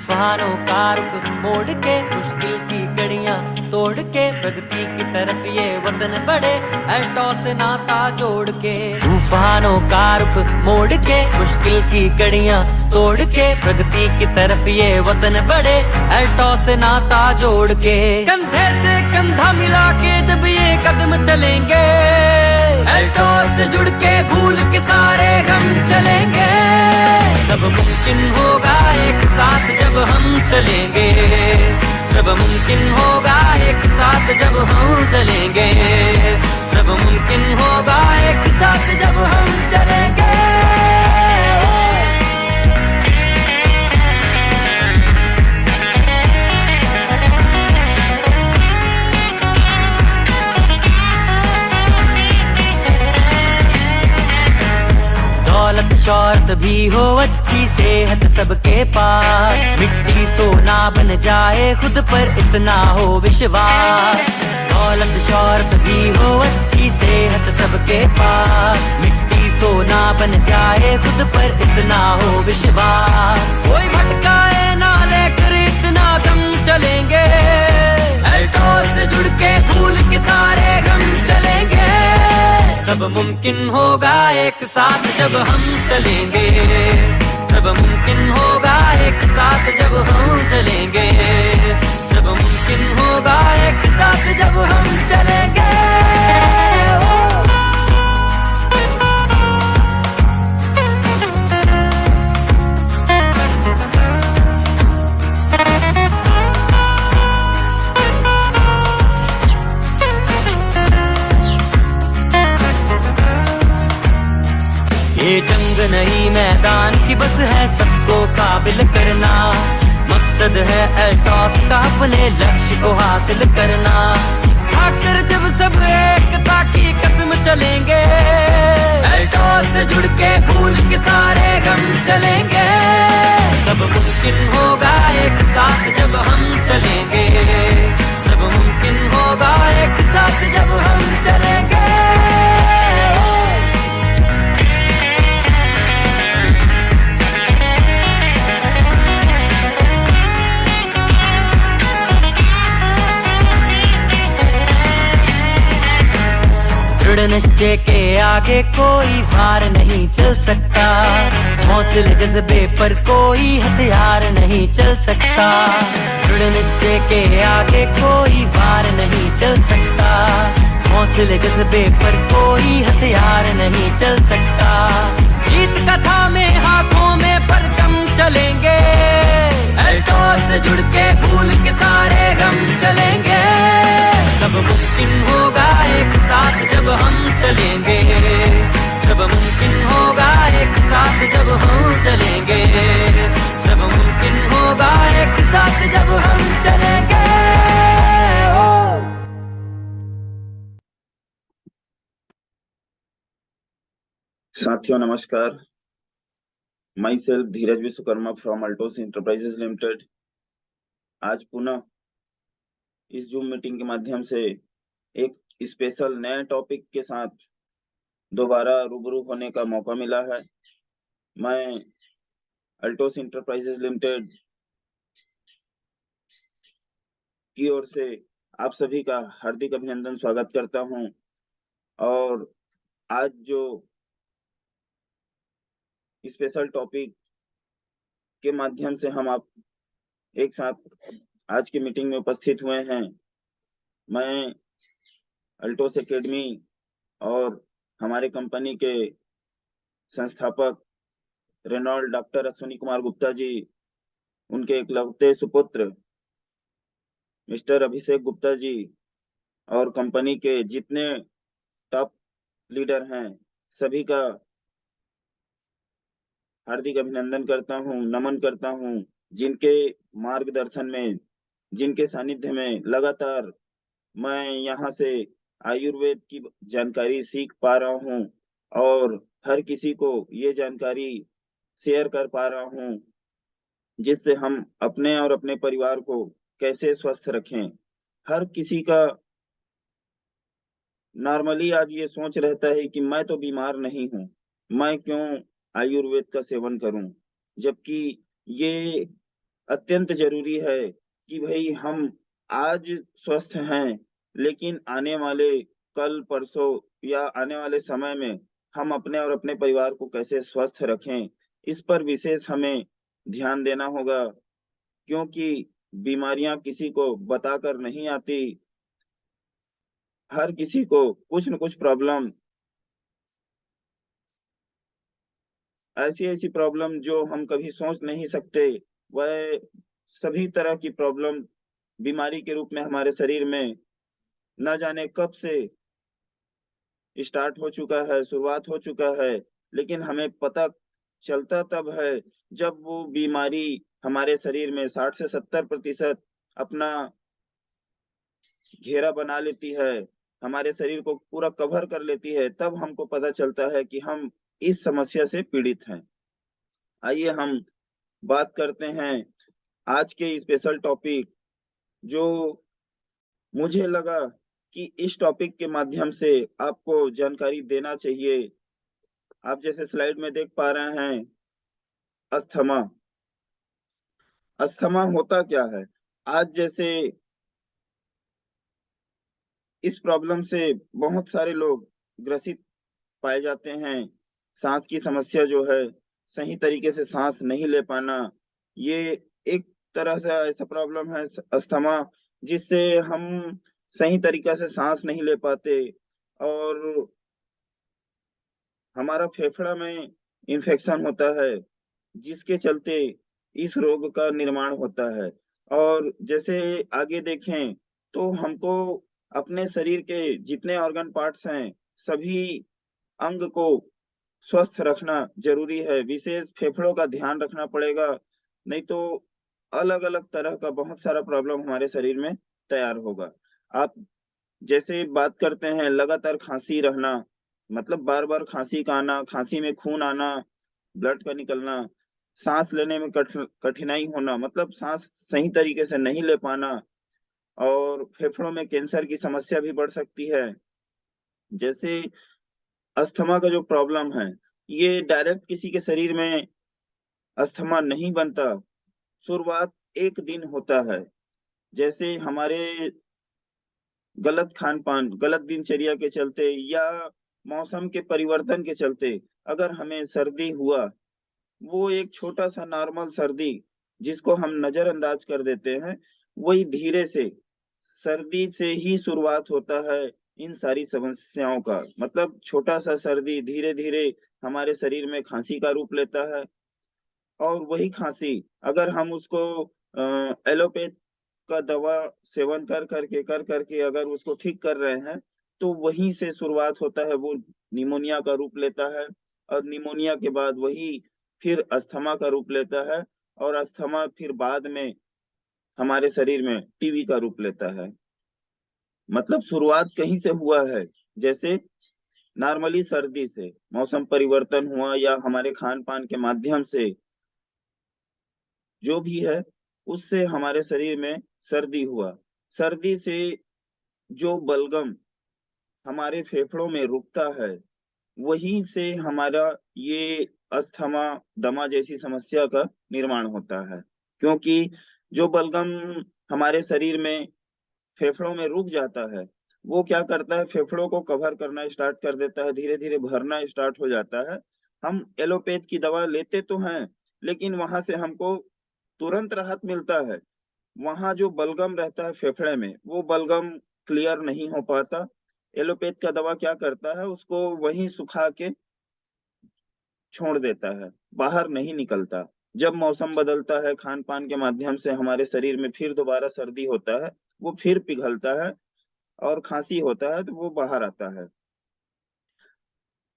तूफानों का रुख मोड़ के मुश्किल की कड़ियां तोड़ के प्रगति की तरफ ये वतन बढ़े अल्टो से नाता जोड़ के। तूफानों का रुख मोड़ के मुश्किल की कड़ियां तोड़ के प्रगति की तरफ ये वतन बढ़े अल्टो से नाता जोड़ के। कंधे से कंधा मिला के जब ये कदम चलेंगे अल्टो से जुड़ के भूल के सारे गम चलेंगे। सब मुमकिन होगा एक साथ जब हम चलेंगे, सब मुमकिन होगा एक साथ जब हम चलेंगे, सब मुमकिन होगा एक साथ जब हम चलेंगे। दौलत शौहरत भी हो अच्छी सेहत सबके पास, मिट्टी सोना बन जाए खुद पर इतना हो विश्वास। दौलत शौहरत भी हो अच्छी सेहत सबके पास, मिट्टी सोना बन जाए खुद पर इतना हो विश्वास। कोई भटकाए ना लेकर इतना दम चलेंगे अल्टो से जुड़ के भूल के सारे गम चलेंगे। सब मुमकिन होगा एक साथ जब हम चलेंगे, सब मुमकिन होगा एक साथ जब हम चलेंगे, सब मुमकिन होगा एक साथ जब हम चलेंगे। ये जंग नहीं मैदान की बस है सबको काबिल करना, मकसद है अल्टॉस का अपने लक्ष्य को हासिल करना। आकर जब सब एकता की कसम चलेंगे अल्टॉस से जुड़ के भूल के सारे गम चलेंगे। सब मुमकिन होगा एक साथ जब हम चलेंगे, सब मुमकिन होगा एक साथ जब हम चलेंगे। दृढ़ निश्चय के आगे कोई भार नहीं चल सकता, हौसले जज्बे पर कोई हथियार नहीं चल सकता। दृढ़ निश्चय के आगे कोई भार नहीं चल सकता, हौसले जज्बे पर कोई हथियार नहीं चल सकता। जीत कथा में हाथों में परचम चलेंगे अल्टो से जुड़ के भूल के सारे गम चलेंगे। सब मुमकिन होगा एक साथ जब हम चलेंगे, सब मुमकिन होगा एक साथ जब हम चलेंगे, सब मुमकिन होगा एक साथ जब हम चलेंगे। साथियों नमस्कार, my self Dheeraj Vishwakarma from Altos enterprises limited. आज पुनः इस जूम मीटिंग के माध्यम से एक स्पेशल नए टॉपिक के साथ दोबारा रूबरू होने का मौका मिला है। मैं अल्टोस इंटरप्राइजेज लिमिटेड की ओर से आप सभी का हार्दिक अभिनंदन स्वागत करता हूं। और आज जो स्पेशल टॉपिक के माध्यम से हम आप एक साथ आज की मीटिंग में उपस्थित हुए हैं, मैं अल्टोस एकेडमी और हमारे कंपनी के संस्थापक रेनॉल्ड डॉक्टर अश्विनी कुमार गुप्ता जी, उनके इकलौते सुपुत्र मिस्टर अभिषेक गुप्ता जी और कंपनी के जितने टॉप लीडर हैं सभी का हार्दिक अभिनंदन करता हूं, नमन करता हूं, जिनके मार्गदर्शन में, जिनके सानिध्य में लगातार मैं यहाँ से आयुर्वेद की जानकारी सीख पा रहा हूँ और हर किसी को ये जानकारी शेयर कर पा रहा हूँ, जिससे हम अपने और अपने परिवार को कैसे स्वस्थ रखें। हर किसी का नॉर्मली आज ये सोच रहता है कि मैं तो बीमार नहीं हूँ, मैं क्यों आयुर्वेद का सेवन करूं, जबकि ये अत्यंत जरूरी है कि भाई हम आज स्वस्थ हैं, लेकिन आने वाले कल परसों या आने वाले समय में हम अपने और अपने परिवार को कैसे स्वस्थ रखें, इस पर विशेष हमें ध्यान देना होगा, क्योंकि बीमारियां किसी को बताकर नहीं आती। हर किसी को कुछ न कुछ प्रॉब्लम, ऐसी ऐसी प्रॉब्लम जो हम कभी सोच नहीं सकते, वह सभी तरह की प्रॉब्लम बीमारी के रूप में हमारे शरीर में न जाने कब से स्टार्ट हो चुका है, शुरुआत हो चुका है, लेकिन हमें पता चलता तब है जब वो बीमारी हमारे शरीर में 60 से 70% अपना घेरा बना लेती है, हमारे शरीर को पूरा कवर कर लेती है, तब हमको पता चलता है कि हम इस समस्या से पीड़ित हैं। आइए हम बात करते हैं आज के स्पेशल टॉपिक, जो मुझे लगा कि इस टॉपिक के माध्यम से आपको जानकारी देना चाहिए। आप जैसे स्लाइड में देख पा रहे हैं, अस्थमा। अस्थमा होता क्या है? आज जैसे इस प्रॉब्लम से बहुत सारे लोग ग्रसित पाए जाते हैं। सांस की समस्या जो है, सही तरीके से सांस नहीं ले पाना, ये एक तरह से ऐसा प्रॉब्लम है अस्थमा, जिससे हम सही तरीका से सांस नहीं ले पाते और हमारा फेफड़ा में इन्फेक्शन होता है, जिसके चलते इस रोग का निर्माण होता है। और जैसे आगे देखें तो हमको अपने शरीर के जितने ऑर्गन पार्ट्स हैं, सभी अंग को स्वस्थ रखना जरूरी है। विशेष फेफड़ों का ध्यान रखना पड़ेगा, नहीं तो अलग अलग तरह का बहुत सारा प्रॉब्लम हमारे शरीर में तैयार होगा। आप जैसे बात करते हैं लगातार खांसी रहना, मतलब बार बार खांसी का आना, खांसी में खून आना, ब्लड का निकलना, सांस लेने में कठिनाई होना, मतलब सांस सही तरीके से नहीं ले पाना, और फेफड़ों में कैंसर की समस्या भी बढ़ सकती है। जैसे अस्थमा का जो प्रॉब्लम है, ये डायरेक्ट किसी के शरीर में अस्थमा नहीं बनता। शुरुआत एक दिन होता है, जैसे हमारे गलत खान-पान, गलत दिनचर्या के चलते या मौसम के परिवर्तन के चलते अगर हमें सर्दी हुआ, वो एक छोटा-सा नॉर्मल सर्दी जिसको हम नज़रअंदाज कर देते हैं, वही धीरे से सर्दी से ही शुरुआत होता है इन सारी समस्याओं का। मतलब छोटा-सा सर्दी धीरे-धीरे हमारे शरीर में खाँसी का रूप लेता है, और वही खाँसी अगर हम उसको एलोपैथ का दवा सेवन कर करके अगर उसको ठीक कर रहे हैं, तो वहीं से शुरुआत होता है, वो निमोनिया का रूप लेता है, और निमोनिया के बाद वही फिर अस्थमा का रूप लेता है, और अस्थमा फिर बाद में हमारे शरीर में टीबी का रूप लेता है। मतलब शुरुआत कहीं से हुआ है, जैसे नॉर्मली सर्दी से, मौसम परिवर्तन हुआ या हमारे खान-पान के माध्यम से जो भी है, उससे हमारे शरीर में सर्दी हुआ। सर्दी से जो बलगम हमारे फेफड़ों में रुकता है, वहीं से हमारा ये अस्थमा, दमा जैसी समस्या का निर्माण होता है। क्योंकि जो बलगम हमारे शरीर में फेफड़ों में रुक जाता है, वो क्या करता है, फेफड़ों को कवर करना स्टार्ट कर देता है, धीरे-धीरे भरना स्टार्ट हो जाता है। हम एलोपैथ की दवा लेते तो हैं, लेकिन वहाँ से हमको तुरंत राहत मिलता है। वहाँ जो बलगम रहता है फेफड़े में, वो बलगम क्लियर नहीं हो पाता। एलोपैथ का दवा क्या करता है, उसको वहीं सुखा के छोड़ देता है, बाहर नहीं निकलता। जब मौसम बदलता है, खान-पान के माध्यम से हमारे शरीर में फिर दोबारा सर्दी होता है, वो फिर पिघलता है और खाँसी होता है, तो वो बाहर आता है।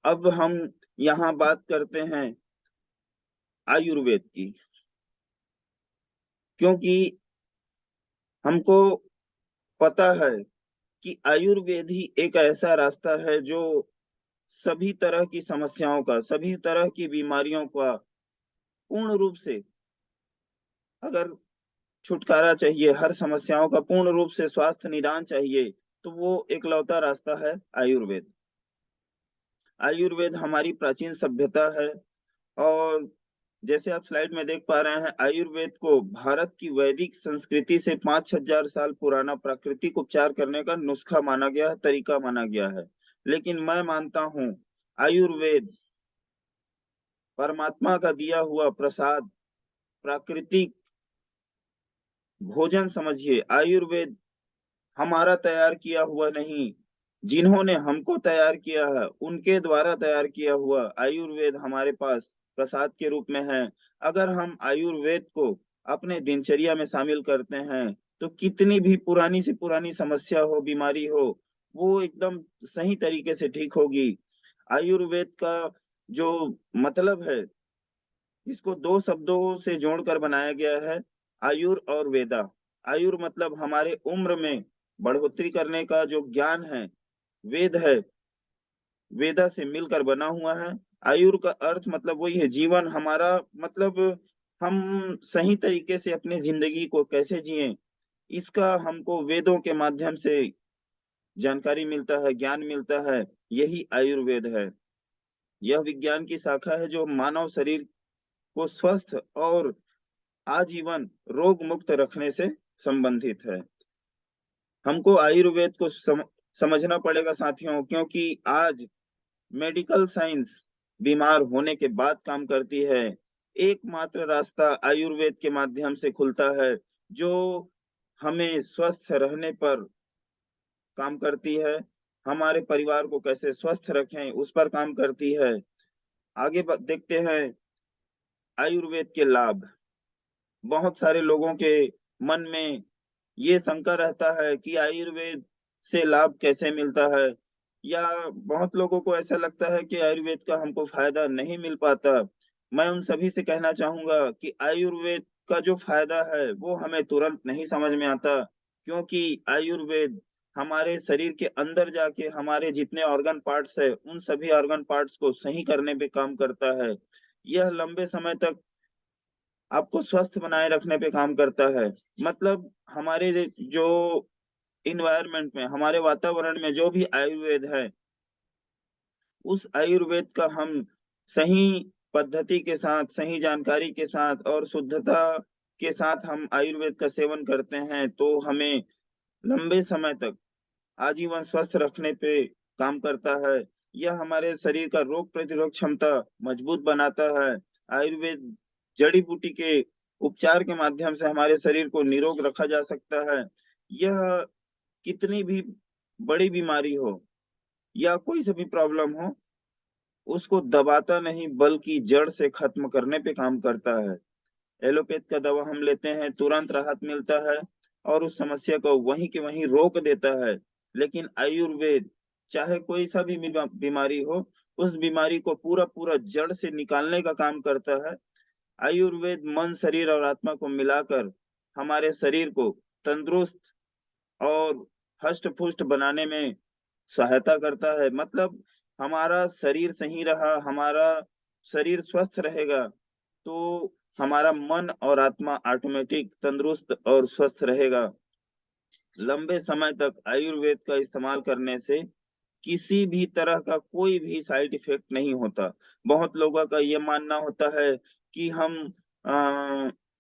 अब हम यहाँ बात करते हैं आयुर्वेद की, क्योंकि हमको पता है कि आयुर्वेद ही एक ऐसा रास्ता है जो सभी तरह की समस्याओं का, सभी तरह की बीमारियों का पूर्ण रूप से, अगर छुटकारा चाहिए, हर समस्याओं का पूर्ण रूप से स्वास्थ्य निदान चाहिए, तो वो इकलौता रास्ता है आयुर्वेद। आयुर्वेद हमारी प्राचीन सभ्यता है, और जैसे आप स्लाइड में देख पा रहे हैं, आयुर्वेद को भारत की वैदिक संस्कृति से 5000 साल पुराना प्राकृतिक उपचार करने का नुस्खा माना गया है, तरीका माना गया है। लेकिन मैं मानता हूँ आयुर्वेद परमात्मा का दिया हुआ प्रसाद, प्राकृतिक भोजन समझिए। आयुर्वेद हमारा तैयार किया हुआ नहीं, जिन्होंने हमको तैयार किया है उनके द्वारा तैयार किया हुआ आयुर्वेद हमारे पास प्रसाद के रूप में है। अगर हम आयुर्वेद को अपने दिनचर्या में शामिल करते हैं तो कितनी भी पुरानी से पुरानी समस्या हो, बीमारी हो, वो एकदम सही तरीके से ठीक होगी। आयुर्वेद का जो मतलब है, इसको दो शब्दों से जोड़कर बनाया गया है, आयुर और वेदा। आयुर मतलब हमारे उम्र में बढ़ोतरी करने का जो ज्ञान है, वेद है, वेदा से मिलकर बना हुआ है। आयुर का अर्थ मतलब वही है जीवन हमारा, मतलब हम सही तरीके से अपने जिंदगी को कैसे जिएं, इसका हमको वेदों के माध्यम से जानकारी मिलता है, ज्ञान मिलता है। यही आयुर्वेद है। यह विज्ञान की शाखा है जो मानव शरीर को स्वस्थ और आजीवन रोग मुक्त रखने से संबंधित है। हमको आयुर्वेद को समझना पड़ेगा साथियों, क्योंकि आज मेडिकल साइंस बीमार होने के बाद काम करती है। एकमात्र रास्ता आयुर्वेद के माध्यम से खुलता है, जो हमें स्वस्थ रहने पर काम करती है, हमारे परिवार को कैसे स्वस्थ रखें उस पर काम करती है। आगे देखते हैं आयुर्वेद के लाभ। बहुत सारे लोगों के मन में ये शंका रहता है कि आयुर्वेद से लाभ कैसे मिलता है, या बहुत लोगों को ऐसा लगता है कि आयुर्वेद का हमको फायदा नहीं मिल पाता। मैं उन सभी से कहना चाहूंगा कि आयुर्वेद का जो फायदा है वो हमें तुरंत नहीं समझ में आता, क्योंकि आयुर्वेद हमारे शरीर के अंदर जाके हमारे जितने ऑर्गन पार्ट्स है उन सभी ऑर्गन पार्ट्स को सही करने पे काम करता है। यह लंबे समय तक आपको स्वस्थ बनाए रखने पे काम करता है। मतलब हमारे जो इन्वायरमेंट में, हमारे वातावरण में जो भी आयुर्वेद है, उस आयुर्वेद का हम सही पद्धति के साथ, सही जानकारी के साथ और शुद्धता के साथ हम आयुर्वेद का सेवन करते हैं तो हमें लंबे समय तक आजीवन स्वस्थ रखने पे काम करता है। यह हमारे शरीर का रोग प्रतिरोधक क्षमता मजबूत बनाता है। आयुर्वेद जड़ी बूटी के उपचार के माध्यम से हमारे शरीर को निरोग रखा जा सकता है। यह कितनी भी बड़ी बीमारी हो या कोई सी भी प्रॉब्लम हो, उसको दबाता नहीं बल्कि जड़ से खत्म करने पे काम करता है। एलोपैथ का दवा हम लेते हैं, तुरंत राहत मिलता है और उस समस्या को वहीं के वहीं रोक देता है। लेकिन आयुर्वेद चाहे कोई सा भी बीमारी हो, उस बीमारी को पूरा पूरा जड़ से निकालने का काम करता है। आयुर्वेद मन, शरीर और आत्मा को मिलाकर हमारे शरीर को तंदुरुस्त और हष्ट पुष्ट बनाने में सहायता करता है। मतलब हमारा शरीर सही रहा, हमारा शरीर स्वस्थ रहेगा, तो हमारा मन और आत्मा ऑटोमेटिक तंदुरुस्त और स्वस्थ रहेगा। लंबे समय तक आयुर्वेद का इस्तेमाल करने से किसी भी तरह का कोई भी साइड इफेक्ट नहीं होता। बहुत लोगों का ये मानना होता है कि हम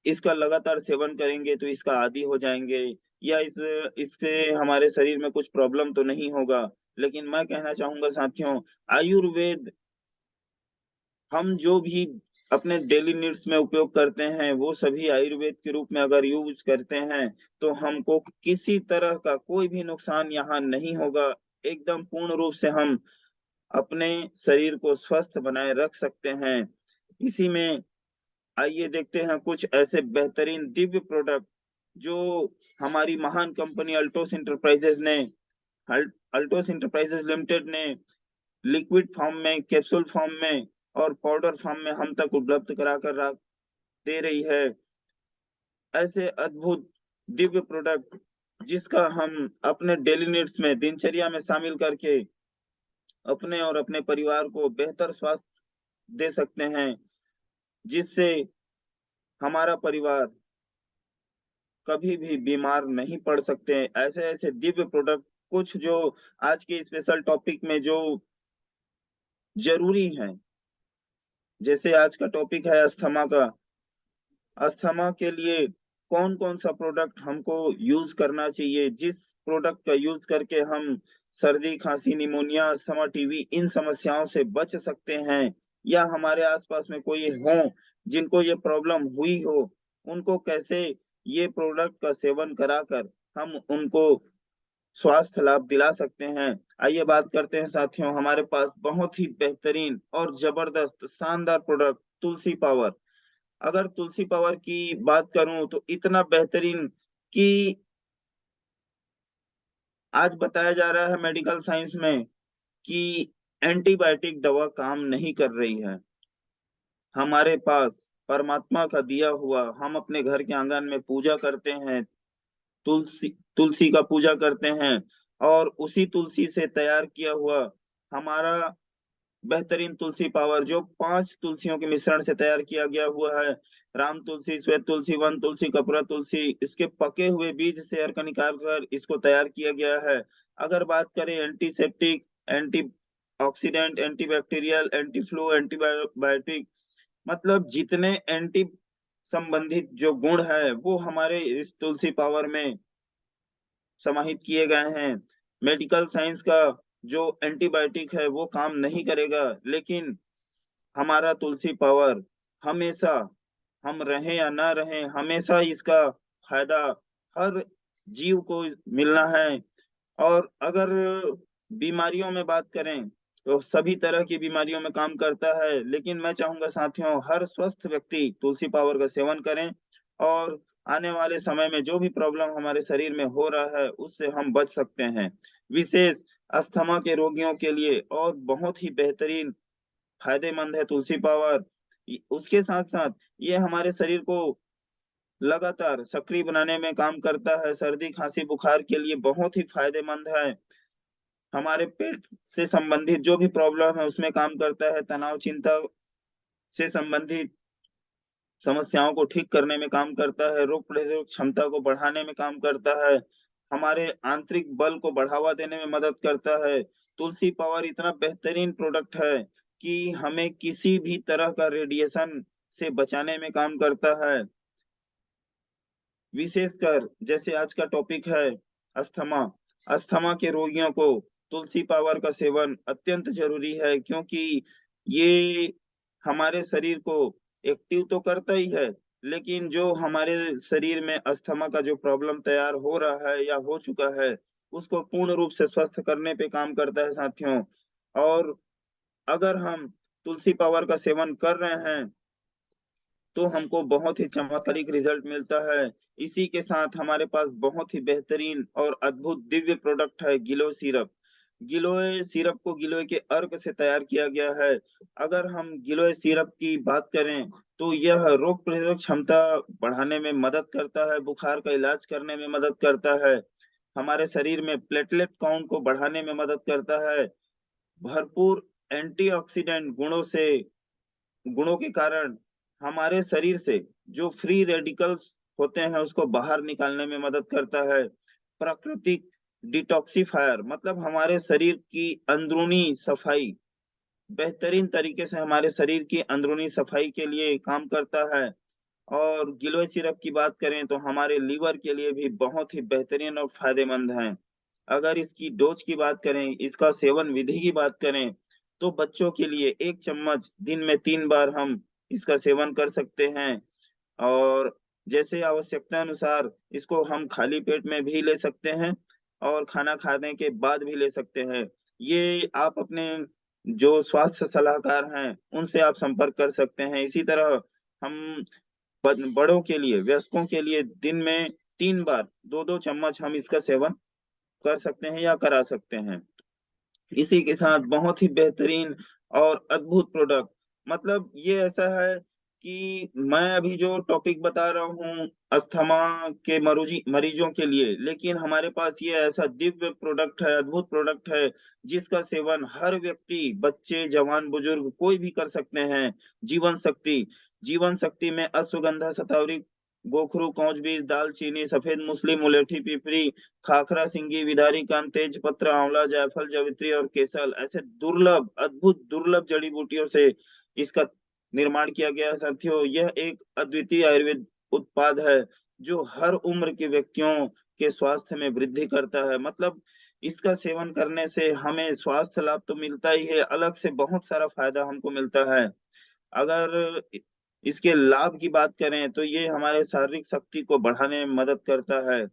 इसका लगातार सेवन करेंगे तो इसका आदी हो जाएंगे, या इससे हमारे शरीर में कुछ प्रॉब्लम तो नहीं होगा। लेकिन मैं कहना चाहूंगा साथियों, आयुर्वेद हम जो भी अपने डेली नीड्स में उपयोग करते हैं वो सभी आयुर्वेद के रूप में अगर यूज करते हैं तो हमको किसी तरह का कोई भी नुकसान यहाँ नहीं होगा। एकदम पूर्ण रूप से हम अपने शरीर को स्वस्थ बनाए रख सकते हैं। इसी में आइए देखते हैं कुछ ऐसे बेहतरीन दिव्य प्रोडक्ट जो हमारी महान कंपनी अल्टोस इंटरप्राइजेज लिमिटेड ने लिक्विड फॉर्म में, कैप्सूल फॉर्म में और पाउडर फॉर्म में हम तक उपलब्ध करा कर दे रही है। ऐसे अद्भुत दिव्य प्रोडक्ट जिसका हम अपने डेली नीड्स में, दिनचर्या में शामिल करके अपने और अपने परिवार को बेहतर स्वास्थ्य दे सकते हैं, जिससे हमारा परिवार कभी भी बीमार नहीं पड़ सकते। ऐसे ऐसे दिव्य प्रोडक्ट कुछ जो आज के स्पेशल टॉपिक में जो जरूरी है, जैसे आज का टॉपिक है अस्थमा का। अस्थमा के लिए कौन कौन सा प्रोडक्ट हमको यूज करना चाहिए, जिस प्रोडक्ट का यूज करके हम सर्दी खांसी निमोनिया अस्थमा टीबी इन समस्याओं से बच सकते हैं, या हमारे आसपास में कोई हो जिनको ये प्रॉब्लम हुई हो, उनको कैसे ये प्रोडक्ट का सेवन कराकर हम उनको स्वास्थ्य लाभ दिला सकते हैं। आइए बात करते हैं साथियों, हमारे पास बहुत ही बेहतरीन और जबरदस्त शानदार प्रोडक्ट तुलसी पावर। अगर तुलसी पावर की बात करूं तो इतना बेहतरीन कि आज बताया जा रहा है मेडिकल साइंस में कि एंटीबायोटिक दवा काम नहीं कर रही है। हमारे पास परमात्मा का दिया हुआ, हम अपने घर के आंगन में पूजा करते हैं, तुलसी तुलसी का पूजा करते हैं, और उसी तुलसी से तैयार किया हुआ हमारा बेहतरीन तुलसी पावर जो 5 तुलसियों के मिश्रण से तैयार किया गया हुआ है। राम तुलसी, श्वेत तुलसी, वन तुलसी, कपूरा तुलसी, इसके पके हुए बीज से अर्क निकाल कर इसको तैयार किया गया है। अगर बात करें antiseptic, anti oxidant, antibacterial, anti flu, antibiotic, मतलब जितने एंटी संबंधित जो गुण है वो हमारे इस तुलसी पावर में समाहित किए गए हैं। मेडिकल साइंस का जो एंटीबायोटिक है वो काम नहीं करेगा, लेकिन हमारा तुलसी पावर हमेशा, हम रहें या ना रहें, हमेशा इसका फायदा हर जीव को मिलना है। और अगर बीमारियों में बात करें तो सभी तरह की बीमारियों में काम करता है, लेकिन मैं चाहूंगा साथियों हर स्वस्थ व्यक्ति तुलसी पावर का सेवन करें, और आने वाले समय में जो भी प्रॉब्लम हमारे शरीर में हो रहा है उससे हम बच सकते हैं। विशेष अस्थमा के रोगियों के लिए और बहुत ही बेहतरीन फायदेमंद है तुलसी पावर। उसके साथ साथ ये हमारे शरीर को लगातार सक्रिय बनाने में काम करता है। सर्दी खांसी बुखार के लिए बहुत ही फायदेमंद है। हमारे पेट से संबंधित जो भी प्रॉब्लम है उसमें काम करता है। तनाव चिंता से संबंधित समस्याओं को ठीक करने में काम करता है। रोग प्रतिरोधक क्षमता को बढ़ाने में काम करता है। हमारे आंतरिक बल को बढ़ावा देने में मदद करता है। तुलसी पावर इतना बेहतरीन प्रोडक्ट है कि हमें किसी भी तरह का रेडिएशन से बचाने में काम करता है। विशेषकर जैसे आज का टॉपिक है अस्थमा, अस्थमा के रोगियों को तुलसी पावर का सेवन अत्यंत जरूरी है, क्योंकि ये हमारे शरीर को एक्टिव तो करता ही है, लेकिन जो हमारे शरीर में अस्थमा का जो प्रॉब्लम तैयार हो रहा है या हो चुका है उसको पूर्ण रूप से स्वस्थ करने पे काम करता है साथियों। और अगर हम तुलसी पावर का सेवन कर रहे हैं तो हमको बहुत ही चमत्कारिक रिजल्ट मिलता है। इसी के साथ हमारे पास बहुत ही बेहतरीन और अद्भुत दिव्य प्रोडक्ट है गिलोय सिरप। गिलोय सिरप को गिलोय के अर्क से तैयार किया गया है। अगर हम गिलोय सिरप की बात करें तो यह रोग प्रतिरोधक क्षमता बढ़ाने में मदद करता है, बुखार का इलाज करने में मदद करता है, हमारे शरीर में प्लेटलेट काउंट को बढ़ाने में मदद करता है, भरपूर एंटीऑक्सीडेंट गुणों के कारण हमारे शरीर से जो फ्री रेडिकल्स होते हैं उसको बाहर निकालने में मदद करता है। प्राकृतिक डिटॉक्सिफायर मतलब हमारे शरीर की अंदरूनी सफाई, बेहतरीन तरीके से हमारे शरीर की अंदरूनी सफाई के लिए काम करता है। और गिलोय सिरप की बात करें तो हमारे लीवर के लिए भी बहुत ही बेहतरीन और फायदेमंद है। अगर इसकी डोज की बात करें, इसका सेवन विधि की बात करें, तो बच्चों के लिए 1 चम्मच दिन में 3 बार हम इसका सेवन कर सकते हैं। और जैसे आवश्यकता अनुसार इसको हम खाली पेट में भी ले सकते हैं और खाना खाने के बाद भी ले सकते हैं। ये आप अपने जो स्वास्थ्य सलाहकार हैं, उनसे आप संपर्क कर सकते हैं। इसी तरह हम बड़ों के लिए, वयस्कों के लिए दिन में 3 बार 2-2 चम्मच हम इसका सेवन कर सकते हैं या करा सकते हैं। इसी के साथ बहुत ही बेहतरीन और अद्भुत प्रोडक्ट, मतलब ये ऐसा है कि मैं अभी जो टॉपिक बता रहा हूँ अस्थमा के मरीजों के लिए, लेकिन हमारे पास ये ऐसा दिव्य प्रोडक्ट है, अद्भुत प्रोडक्ट है, जिसका सेवन हर व्यक्ति, बच्चे, जवान, बुजुर्ग कोई भी कर सकते हैं। जीवन शक्ति में अश्वगंधा, शतावरी, गोखरू, कौच बीज, दालचीनी, सफेद मूसली, मुलेठी, पिपरी, खाखरा, सिंगी, विदारी कान, तेज पत्र, आंवला, जायफल, जवित्री और केसर ऐसे दुर्लभ, अद्भुत दुर्लभ जड़ी बूटियों से इसका निर्माण किया गया है साथियों। यह एक अद्वितीय आयुर्वेद उत्पाद है जो हर उम्र के व्यक्तियों के स्वास्थ्य में वृद्धि करता है। मतलब इसका सेवन करने से हमें स्वास्थ्य लाभ तो मिलता ही है, अलग से बहुत सारा फायदा हमको मिलता है। अगर इसके लाभ की बात करें तो ये हमारे शारीरिक शक्ति को बढ़ाने में मदद करता है,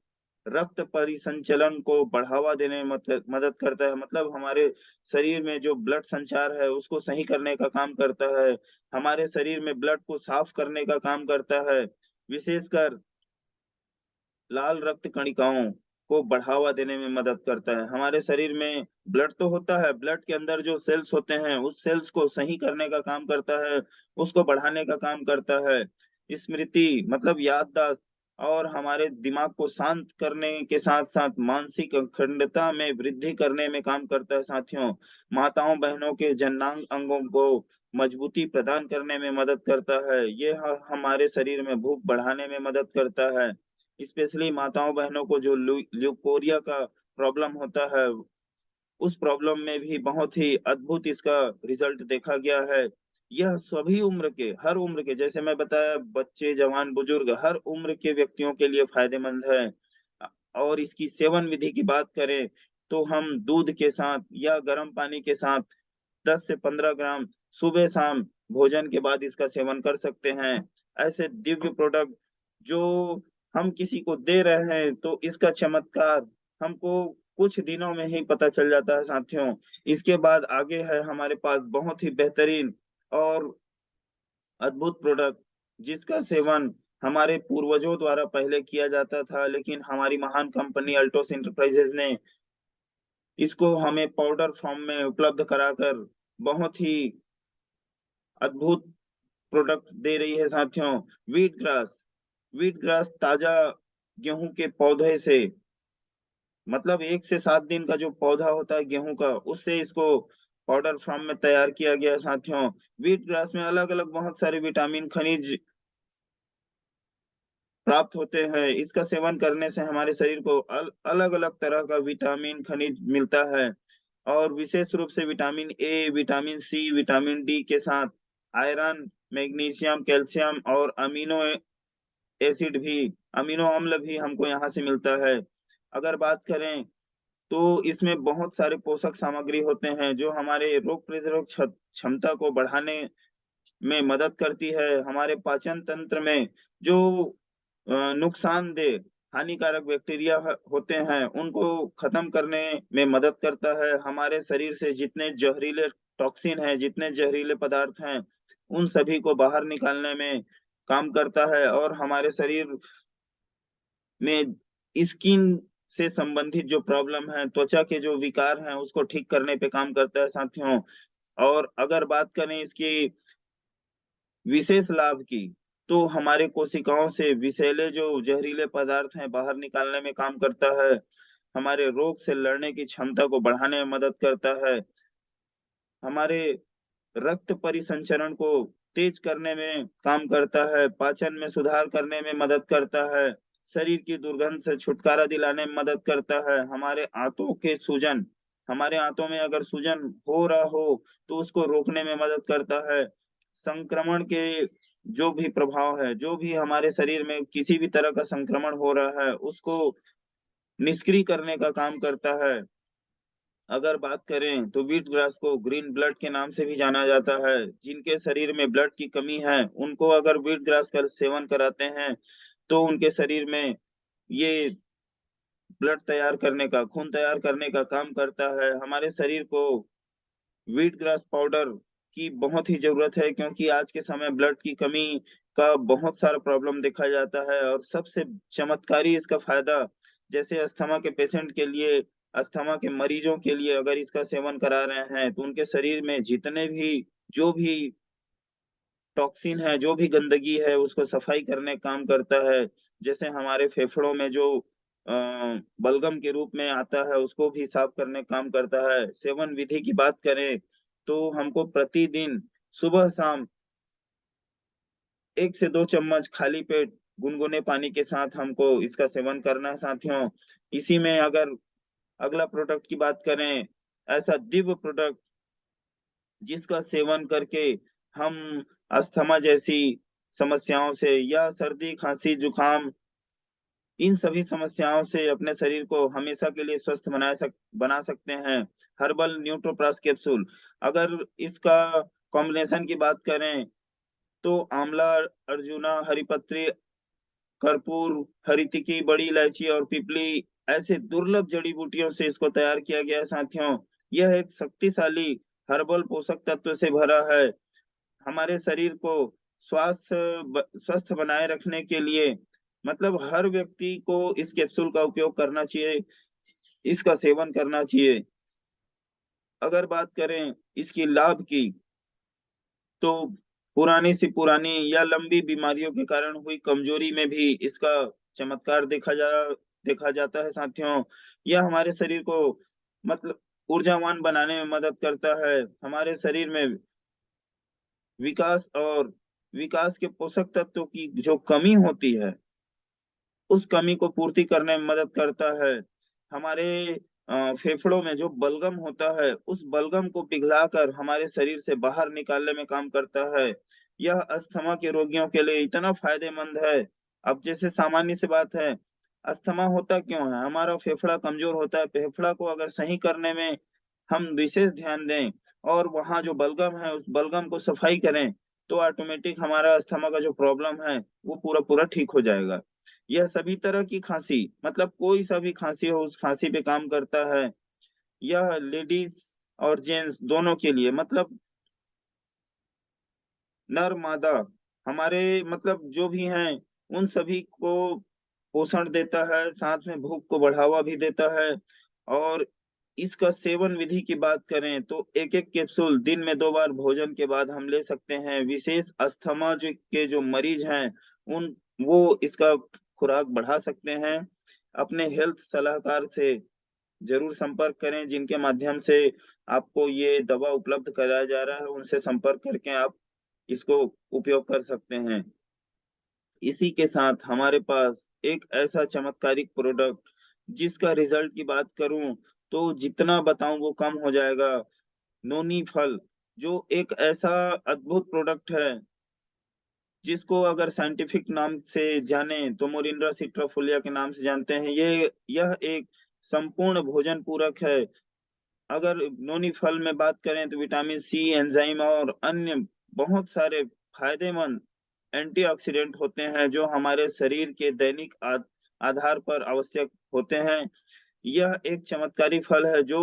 रक्त परिसंचलन को बढ़ावा देने में मदद करता है। मतलब हमारे शरीर में जो ब्लड संचार है उसको सही करने का काम करता है, हमारे शरीर में ब्लड को साफ करने का काम करता है, विशेषकर लाल रक्त कणिकाओं को बढ़ावा देने में मदद करता है। हमारे शरीर में ब्लड तो होता है, ब्लड के अंदर जो सेल्स होते हैं, उस सेल्स को सही करने का काम करता है, उसको बढ़ाने का काम करता है। स्मृति मतलब याददाश्त और हमारे दिमाग को शांत करने के साथ-साथ मानसिक अखंडता में वृद्धि करने में काम करता है साथियों। माताओं-बहनों के जननांग अंगों को मजबूती प्रदान करने में मदद करता है। ये हमारे शरीर में भूख बढ़ाने में मदद करता है। स्पेशली माताओं-बहनों को जो ल्यूकोरिया का प्रॉब्लम होता है, उस प्रॉब्लम में भी बहुत ही अद्भुत इसका रिज़ल्ट देखा गया है। यह सभी उम्र के, हर उम्र के जैसे मैं बताया बच्चे, जवान, बुजुर्ग हर उम्र के व्यक्तियों के लिए फ़ायदेमंद है। और इसकी सेवन विधि की बात करें, तो हम दूध के साथ या गर्म पानी के साथ 10 से 15 ग्राम सुबह-शाम भोजन के बाद इसका सेवन कर सकते हैं। ऐसे दिव्य प्रोडक्ट जो हम किसी को दे रहे हैं, तो इसका चमत्कार हमको कुछ दिनों में ही पता चल जाता है साथियों। इसके बाद आगे है हमारे पास बहुत ही बेहतरीन और अद्भुत प्रोडक्ट जिसका सेवन हमारे पूर्वजों द्वारा पहले किया जाता था, लेकिन हमारी महान कंपनी अल्टोस एंटरप्राइजेज़ ने इसको हमें पाउडर फॉर्म में उपलब्ध कराकर बहुत ही अद्भुत प्रोडक्ट दे रही है साथियों। व्हीट ग्रास व्हीट ग्रास ताज़ा गेहूँ के पौधे से मतलब 1 से 7 दिन का जो पौधा होता है गेहूँ का, उससे इसको पाउडर फॉर्म में तैयार किया गया है साथियों। व्हीट ग्रास में अलग-अलग बहुत सारे विटामिन, खनिज प्राप्त होते हैं। इसका सेवन करने से हमारे शरीर को अलग-अलग तरह का विटामिन, खनिज मिलता है और विशेष रूप से vitamin A, vitamin C, vitamin D के साथ आयरन, मैग्नीशियम, कैल्शियम और एसिड भी अमीनो अम्ल भी हमको यहाँ से मिलता है। अगर बात करें तो इसमें बहुत सारे पोषक सामग्री होते हैं जो हमारे रोग प्रतिरोधक क्षमता को बढ़ाने में मदद करती है। हमारे पाचन तंत्र में जो नुकसानदेह हानिकारक बैक्टीरिया होते हैं, उनको खत्म करने में मदद करता है। हमारे शरीर से जितने जहरीले टॉक्सिन हैं, जितने जहरीले पदार्थ हैं, उन सभी को बाहर निकालने में काम करता है और हमारे शरीर में स्किन से संबंधित जो प्रॉब्लम है, त्वचा के जो विकार हैं, उसको ठीक करने पे काम करता है साथियों। और अगर बात करें इसकी विशेष लाभ की, तो हमारे कोशिकाओं से विषैले जो जहरीले पदार्थ हैं, बाहर निकालने में काम करता है। हमारे रोग से लड़ने की क्षमता को बढ़ाने में मदद करता है। हमारे रक्त परिसंचरण को तेज करने में काम करता है, पाचन में सुधार करने में मदद करता है, शरीर की दुर्गंध से छुटकारा दिलाने में मदद करता है, हमारे आंतों में अगर सूजन हो रहा हो, तो उसको रोकने में मदद करता है। संक्रमण के जो भी प्रभाव है, जो भी हमारे शरीर में किसी भी तरह का संक्रमण हो रहा है, उसको निष्क्रिय करने का काम करता है। अगर बात करें तो व्हीट ग्रास को ग्रीन ब्लड के नाम से भी जाना जाता है। जिनके शरीर में ब्लड की कमी है, उनको अगर व्हीट ग्रास का सेवन कराते हैं, तो उनके शरीर में ये ब्लड तैयार करने का, खून तैयार करने का काम करता है। हमारे शरीर को व्हीट ग्रास पाउडर की बहुत ही ज़रूरत है क्योंकि आज के समय ब्लड की कमी का बहुत सारा प्रॉब्लम देखा जाता है और सबसे चमत्कारी इसका फ़ायदा जैसे अस्थमा के पेशेंट के लिए, अस्थमा के मरीजों के लिए अगर इसका सेवन करा रहे हैं, तो उनके शरीर में जितने भी जो भी टॉक्सिन है, जो भी गंदगी है, उसको सफाई करने का काम करता है। जैसे हमारे फेफड़ों में जो अ, बलगम के रूप में आता है, उसको भी साफ करने का काम करता है। सेवन विधि की बात करें, तो हमको प्रतिदिन सुबह-शाम 1 से 2 चम्मच खाली पेट गुनगुने पानी के साथ हमको इसका सेवन करना है साथियों। इसी में अगर अगला प्रोडक्ट की बात करें, ऐसा दिव्य प्रोडक्ट जिसका सेवन करके हम अस्थमा जैसी समस्याओं से या सर्दी, खांसी, जुकाम, इन सभी समस्याओं से अपने शरीर को हमेशा के लिए स्वस्थ बना सकते हैं। हर्बल न्यूट्रोप्लस कैप्सूल, अगर इसका कॉम्बिनेशन की बात करें तो आंवला, अर्जुना, हरी पत्ती, कर्पूर, हरी तिकी, बड़ी इलायची और पिपली ऐसे दुर्लभ जड़ी-बूटियों से इसको तैयार किया गया है साथियों। यह एक शक्तिशाली हर्बल पोषक तत्व से भरा है। हमारे शरीर को स्वस्थ बनाए रखने के लिए मतलब हर व्यक्ति को इस कैप्सूल का उपयोग करना चाहिए, इसका सेवन करना चाहिए। अगर बात करें इसकी लाभ की, तो पुरानी से पुरानी या लंबी बीमारियों के कारण हुई कमजोरी में भी इसका चमत्कार देखा जाता है साथियों। यह हमारे शरीर को मतलब ऊर्जावान बनाने में मदद करता है। हमारे शरीर में विकास और विकास के पोषक तत्वों की जो कमी होती है, उस कमी को पूर्ति करने में मदद करता है। हमारे फेफड़ों में जो बलगम होता है, उस बलगम को पिघलाकर हमारे शरीर से बाहर निकालने में काम करता है। यह अस्थमा के रोगियों के लिए इतना फ़ायदेमंद है। अब जैसे सामान्य सी बात है, अस्थमा होता क्यों है? हमारा फेफड़ा कमज़ोर होता है, फेफड़ा को अगर सही करने में हम विशेष ध्यान दें और वहाँ जो बलगम है, उस बलगम को सफाई करें, तो ऑटोमेटिक हमारा अस्थमा का जो प्रॉब्लम है, वो पूरा-पूरा ठीक हो जाएगा। यह सभी तरह की खाँसी मतलब कोई-सा भी खाँसी हो, उस खाँसी पे काम करता है। यह लेडीज़ और जेंट्स दोनों के लिए मतलब नर-मादा हमारे मतलब जो भी हैं, उन सभी को पोषण देता है, साथ में भूख को बढ़ावा भी देता है और इसका सेवन विधि की बात करें तो 1-1 कैप्सूल दिन में 2 बार भोजन के बाद हम ले सकते हैं। विशेष अस्थमा जो मरीज हैं, उन वो इसका खुराक बढ़ा सकते हैं। अपने हेल्थ सलाहकार से ज़रूर संपर्क करें, जिनके माध्यम से आपको ये दवा उपलब्ध कराया जा रहा है, उनसे संपर्क करके आप इसको उपयोग कर सकते हैं। इसी के साथ हमारे पास एक ऐसा चमत्कारिक प्रोडक्ट जिसका रिज़ल्ट की बात करूँ, तो जितना बताऊँ वो कम हो जाएगा। नोनी फल, जो एक ऐसा अद्भुत प्रोडक्ट है, जिसको अगर साइंटिफिक नाम से जानें तो मोरिंडा सिट्राफोलिया के नाम से जानते हैं। यह एक संपूर्ण भोजन पूरक है। अगर नोनी फल में बात करें तो विटामिन सी, एंजाइम और अन्य बहुत सारे फ़ायदेमंद एंटीऑक्सीडेंट होते हैं, जो हमारे शरीर के दैनिक आधार पर आवश्यक होते हैं। यह एक चमत्कारी फल है जो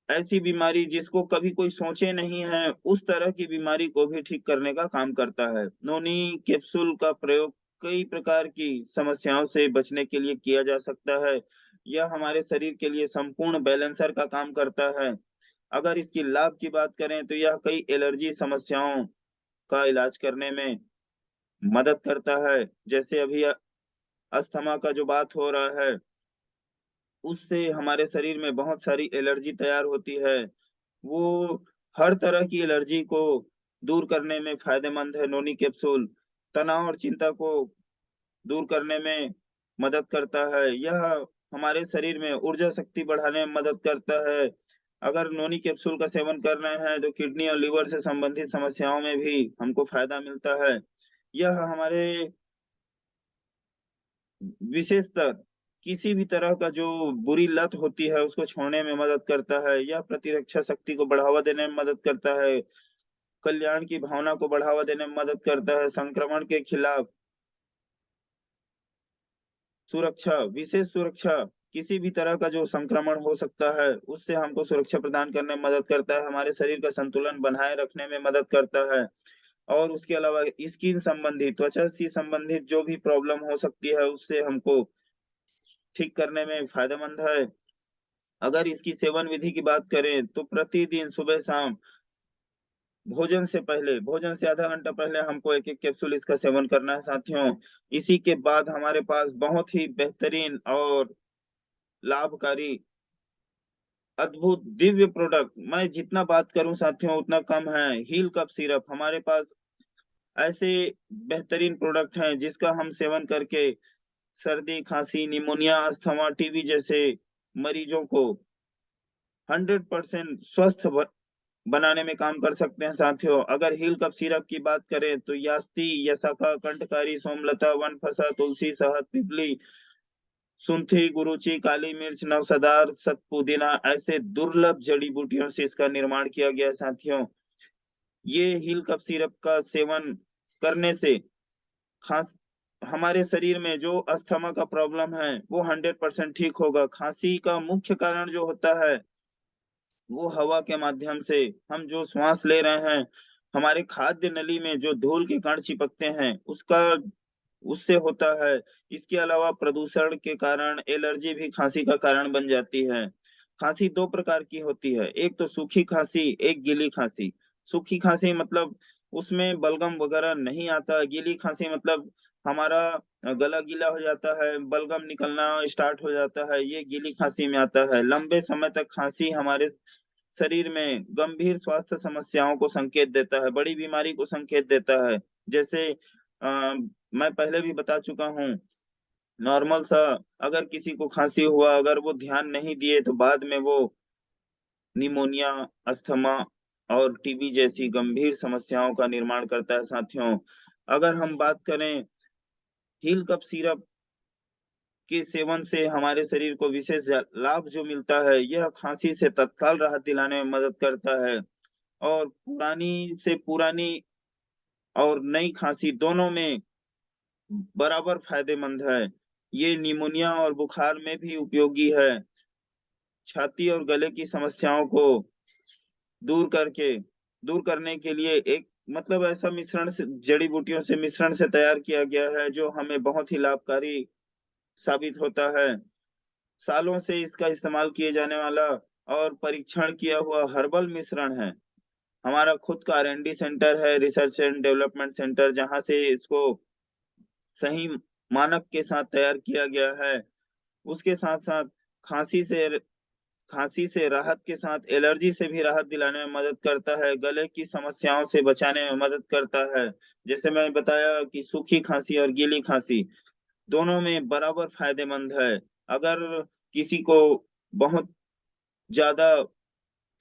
ऐसी बीमारी जिसको कभी कोई सोचे नहीं है, उस तरह की बीमारी को भी ठीक करने का काम करता है। नोनी कैप्सूल का प्रयोग कई प्रकार की समस्याओं से बचने के लिए किया जा सकता है। यह हमारे शरीर के लिए संपूर्ण बैलेंसर का काम करता है। अगर इसकी लाभ की बात करें तो यह कई एलर्जी समस्याओं का इलाज करने में मदद करता है। जैसे अभी अस्थमा का जो बात हो रहा है, उससे हमारे शरीर में बहुत सारी एलर्जी तैयार होती है। वो हर तरह की एलर्जी को दूर करने में फ़ायदेमंद है नोनी कैप्सूल। तनाव और चिंता को दूर करने में मदद करता है। यह हमारे शरीर में ऊर्जा शक्ति बढ़ाने में मदद करता है। अगर नोनी कैप्सूल का सेवन कर रहे हैं तो किडनी और लिवर से संबंधित समस्याओं में भी हमको फ़ायदा मिलता है। यह हमारे विशेषतर किसी भी तरह का जो बुरी लत होती है उसको छोड़ने में मदद करता है। यह प्रतिरक्षा शक्ति को बढ़ावा देने में मदद करता है। कल्याण की भावना को बढ़ावा देने में मदद करता है, संक्रमण के खिलाफ विशेष सुरक्षा, किसी भी तरह का जो संक्रमण हो सकता है, उससे हमको सुरक्षा प्रदान करने में मदद करता है, हमारे शरीर का संतुलन बनाए रखने में मदद करता है और उसके अलावा स्किन संबंधी, त्वचा से संबंधित जो भी प्रॉब्लम हो सकती है, उससे हमको ठीक करने में फ़ायदेमंद है। अगर इसकी सेवन विधि की बात करें, तो प्रतिदिन सुबह-शाम भोजन से आधा घंटा पहले हमको 1-1 कैप्सूल इसका सेवन करना है साथियों। इसी के बाद हमारे पास बहुत ही बेहतरीन और लाभकारी, अद्भुत, दिव्य प्रोडक्ट मैं जितना बात करूँ साथियों उतना कम है। हील कफ सिरप हमारे पास ऐसे बेहतरीन प्रोडक्ट हैं जिसका हम सेवन करके सर्दी, खाँसी, निमोनिया, अस्थमा, टीबी जैसे मरीजों को 100% बनाने में काम कर सकते हैं साथियों। अगर हील कप सिरप की बात करें तो यास्ती, यसाका, कंठकारी, सोमलता, वनफसा, तुलसी, शहद, पिपली, सुंठी, गुरुची, काली मिर्च, नवसदार, सतपुदीना ऐसे दुर्लभ जड़ी बूटियों से इसका निर्माण किया गया है साथियों। ये हील कप सिरप का सेवन करने से खांस हमारे शरीर में जो अस्थमा का प्रॉब्लम है वो 100% ठीक होगा। खांसी का मुख्य कारण जो होता है वो हवा के माध्यम से हम जो श्वास ले रहे हैं, हमारे खाद्य नली में जो धूल के कण चिपकते हैं उसका उससे होता है। इसके अलावा प्रदूषण के कारण एलर्जी भी खांसी का कारण बन जाती है। खांसी दो प्रकार की होती है, एक तो सूखी खांसी, एक गीली खांसी। सूखी खांसी मतलब उसमें बलगम वगैरह नहीं आता, गीली खांसी मतलब हमारा गला गीला हो जाता है, बलगम निकलना स्टार्ट हो जाता है, ये गीली खांसी में आता है। लंबे समय तक खांसी हमारे शरीर में गंभीर स्वास्थ्य समस्याओं को संकेत देता है, बड़ी बीमारी को संकेत देता है। जैसे मैं पहले भी बता चुका हूँ, नॉर्मल सा अगर किसी को खांसी हुआ, अगर वो ध्यान नहीं दिए तो बाद में वो निमोनिया, अस्थमा और टीबी जैसी गंभीर समस्याओं का निर्माण करता है साथियों। अगर हम बात करें हील कप सिरप के सेवन से हमारे शरीर को विशेष लाभ जो मिलता है, यह खांसी से तत्काल राहत दिलाने में मदद करता है और पुरानी से पुरानी और नई खांसी दोनों में बराबर फायदेमंद है। ये निमोनिया और बुखार में भी उपयोगी है। छाती और गले की समस्याओं को दूर करके दूर करने के लिए एक मतलब ऐसा मिश्रण से जड़ी बूटियों से मिश्रण से तैयार किया गया है जो हमें बहुत ही लाभकारी साबित होता है। सालों से इसका इस्तेमाल किए जाने वाला और परीक्षण किया हुआ हर्बल मिश्रण है। हमारा खुद का R&D सेंटर है, रिसर्च एंड डेवलपमेंट सेंटर, जहाँ से इसको सही मानक के साथ तैयार किया गया है। उसके साथ-साथ खाँसी से खाँसी से राहत के साथ एलर्जी से भी राहत दिलाने में मदद करता है, गले की समस्याओं से बचाने में मदद करता है। जैसे मैंने बताया कि सूखी खाँसी और गीली खाँसी दोनों में बराबर फ़ायदेमंद है। अगर किसी को बहुत ज़्यादा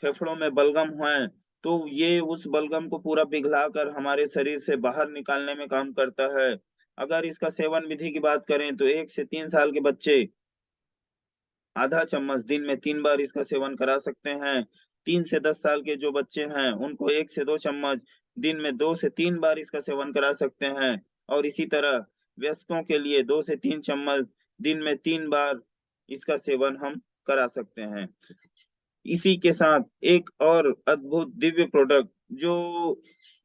फेफड़ों में बलगम है, तो ये उस बलगम को पूरा पिघलाकर हमारे शरीर से बाहर निकालने में काम करता है। अगर इसका सेवन विधि की बात करें तो 1 से 3 साल के बच्चे आधा चम्मच दिन में 3 बार इसका सेवन करा सकते हैं। 3 से 10 साल के जो बच्चे हैं, उनको 1 से 2 चम्मच दिन में 2 से 3 बार इसका सेवन करा सकते हैं और इसी तरह वयस्कों के लिए 2 से 3 चम्मच दिन में 3 बार इसका सेवन हम करा सकते हैं। इसी के साथ एक और अद्भुत दिव्य प्रोडक्ट जो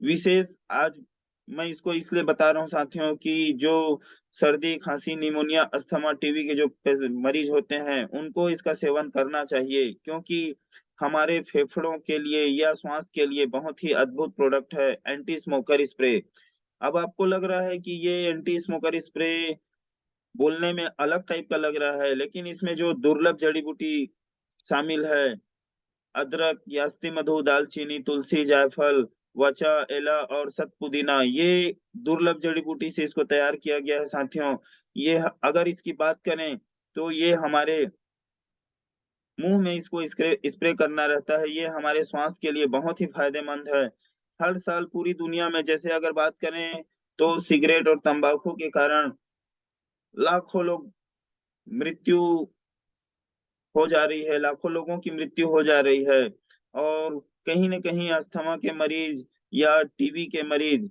विशेष आज मैं इसको इसलिए बता रहा हूँ साथियों कि जो सर्दी, खाँसी, निमोनिया, अस्थमा, टीबी के जो मरीज होते हैं, उनको इसका सेवन करना चाहिए क्योंकि हमारे फेफड़ों के लिए या श्वास के लिए बहुत ही अद्भुत प्रोडक्ट है एंटी स्मोकर स्प्रे। अब आपको लग रहा है कि ये एंटी स्मोकर स्प्रे बोलने में अलग टाइप का लग रहा है, लेकिन इसमें जो दुर्लभ जड़ी-बूटी शामिल है, अदरक, यास्ती मधु, दालचीनी, तुलसी, जायफल, वचा, एला और शतपुदीना, ये दुर्लभ जड़ी-बूटी से इसको तैयार किया गया है साथियों। ये अगर इसकी बात करें, तो ये हमारे मुँह में इसको स्प्रे करना रहता है, ये हमारे श्वास के लिए बहुत ही फ़ायदेमंद है। हर साल पूरी दुनिया में जैसे अगर बात करें, तो सिगरेट और तम्बाकू के कारण लाखों लोग मृत्यु हो जा रही है, लाखों लोगों की मृत्यु हो जा रही है और कहीं न कहीं अस्थमा के मरीज या टीबी के मरीज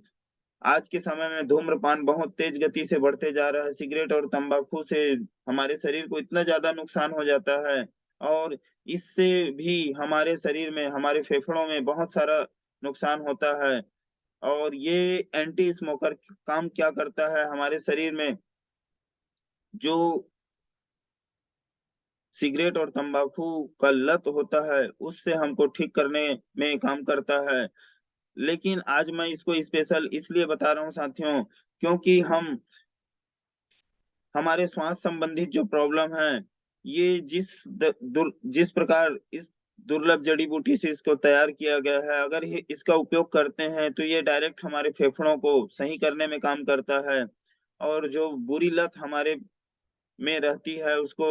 आज के समय में धूम्रपान बहुत तेज गति से बढ़ते जा रहा है। सिगरेट और तम्बाकू से हमारे शरीर को इतना ज़्यादा नुकसान हो जाता है और इससे भी हमारे शरीर में, हमारे फेफड़ों में बहुत सारा नुकसान होता है और ये एंटी स्मोकर काम क्या करता है हमारे शरीर में जो सिगरेट और तम्बाकू का लत होता है, उससे हमको ठीक करने में काम करता है। लेकिन आज मैं इसको स्पेशल इसलिए बता रहा हूँ साथियों, क्योंकि हम हमारे श्वास संबंधित जो प्रॉब्लम है, ये जिस प्रकार इस दुर्लभ जड़ी-बूटी से इसको तैयार किया गया है, अगर ये इसका उपयोग करते हैं, तो ये डायरेक्ट हमारे फेफड़ों को सही करने में काम करता है और जो बुरी लत हमारे में रहती है, उसको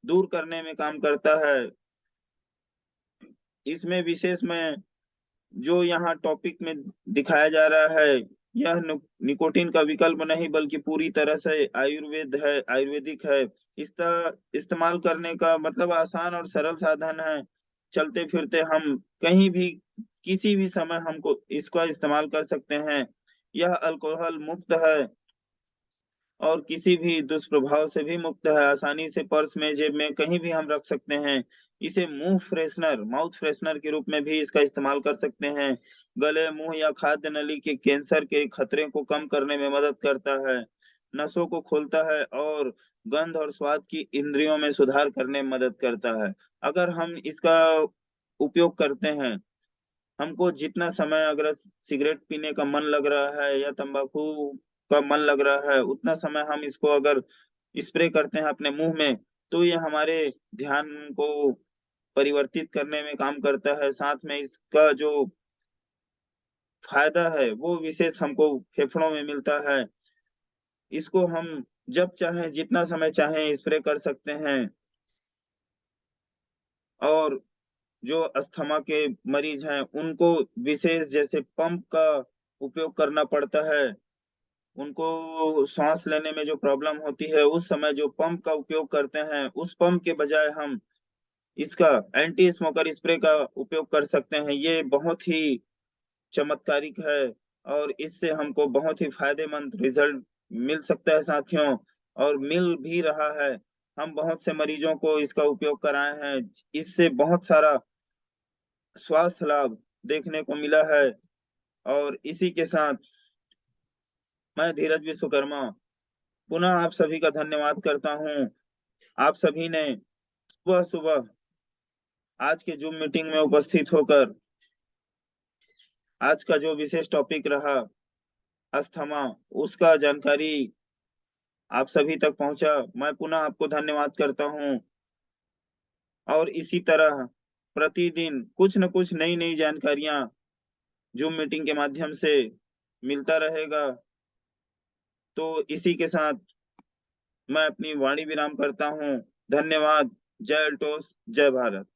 दूर करने में काम करता है। इसमें विशेष में जो यहाँ टॉपिक में दिखाया जा रहा है, यह निकोटीन का विकल्प नहीं बल्कि पूरी तरह से आयुर्वेदिक है। इसका इस्तेमाल करने का मतलब आसान और सरल साधन है। चलते फिरते हम कहीं भी किसी भी समय हमको इसका इस्तेमाल कर सकते हैं। यह अल्कोहल मुक्त है और किसी भी दुष्प्रभाव से भी मुक्त है। आसानी से पर्स में, जेब में कहीं भी हम रख सकते हैं। इसे माउथ फ्रेशनर के रूप में भी इसका इस्तेमाल कर सकते हैं। गले, मुंह या खाद्य नली के कैंसर के खतरे को कम करने में मदद करता है। नसों को खोलता है और गंध और स्वाद की इंद्रियों में सुधार करने में मदद करता है। अगर हम इसका उपयोग करते हैं, हमको जितना समय अगर सिगरेट पीने का मन लग रहा है या तंबाकू का मन लग रहा है, उतना समय हम इसको अगर स्प्रे करते हैं अपने मुंह में, तो ये हमारे ध्यान को परिवर्तित करने में काम करता है। साथ में इसका जो फायदा है, वो विशेष हमको फेफड़ों में मिलता है। इसको हम जब चाहें, जितना समय चाहें स्प्रे कर सकते हैं। और जो अस्थमा के मरीज हैं, उनको विशेष जैसे पंप का उपयोग करना पड़ता है, उनको साँस लेने में जो प्रॉब्लम होती है, उस समय जो पंप का उपयोग करते हैं, उस पंप के बजाय हम इसका एंटी स्मोकर स्प्रे का उपयोग कर सकते हैं। ये बहुत ही चमत्कारिक है और इससे हमको बहुत ही फ़ायदेमंद रिज़ल्ट मिल सकता है साथियों, और मिल भी रहा है। हम बहुत से मरीजों को इसका उपयोग कराए हैं। इससे बहुत सारा स्वास्थ्य लाभ देखने को मिला है। और इसी के साथ मैं धीरज विश्वकर्मा पुनः आप सभी का धन्यवाद करता हूँ। आप सभी ने सुबह-सुबह आज के ज़ूम मीटिंग में उपस्थित होकर आज का जो विशेष टॉपिक रहा अस्थमा, उसका जानकारी आप सभी तक पहुँचा। मैं पुनः आपको धन्यवाद करता हूँ और इसी तरह प्रतिदिन कुछ न कुछ नई-नई जानकारियाँ ज़ूम मीटिंग के माध्यम से मिलता रहेगा। तो इसी के साथ मैं अपनी वाणी विराम करता हूँ। धन्यवाद। जय अल्टोस, जय भारत।